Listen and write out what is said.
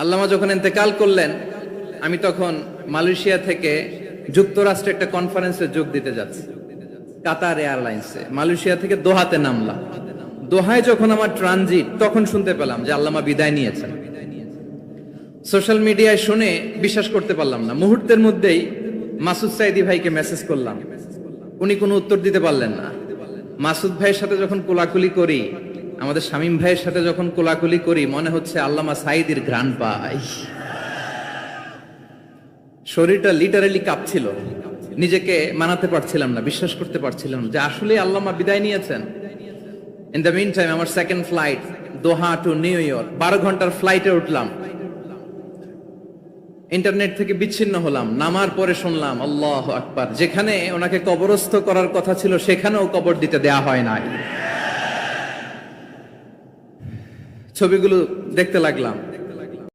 আল্লামা যখন ইন্তেকাল করলেন, আমি তখন মালয়েশিয়া থেকে যুক্তরাষ্ট্রে একটা কনফারেন্সে যোগ দিতে যাচ্ছি, কাতার এয়ারলাইন্সে। মালয়েশিয়া থেকে দোহাতে নামলাম। দোহায় যখন আমার ট্রানজিট, তখন শুনতে পেলাম যে আল্লামা বিদায় নিয়েছেন। সোশ্যাল মিডিয়ায় শুনে বিশ্বাস করতে পারলাম না। মুহূর্তের মধ্যেই মাসুদ সাইদি ভাইকে মেসেজ করলাম, উনি কোনো উত্তর দিতে পারলেন না। মাসুদ ভাইয়ের সাথে যখন কোলাকুলি করি, আমাদের শামীম ভাইয়ের সাথে যখন কোলাকুলি করি, মনে হচ্ছে আল্লামা সাইদির ঘ্রাণ পাই। শরীরটা লিটারালি কাঁপছিল, নিজেকে মানাতে পারছিলাম না, বিশ্বাস করতে পারছিলাম যে আসলে আল্লামা বিদায় নিয়েছেন। ইন দ্য মিন টাইম আমার সেকেন্ড ফ্লাইট, দোহা টু নিউ ইয়র্ক, 12 ঘন্টার ফ্লাইটে উঠলাম। ইন্টারনেট থেকে বিচ্ছিন্ন হলাম। নামার পরে শুনলাম আল্লাহু আকবার, যেখানে ওনাকে কবরস্থ করার কথা ছিল সেখানেও কবর দিতে দেয়া হয় নাই। ছবিগুলো দেখতে লাগলাম।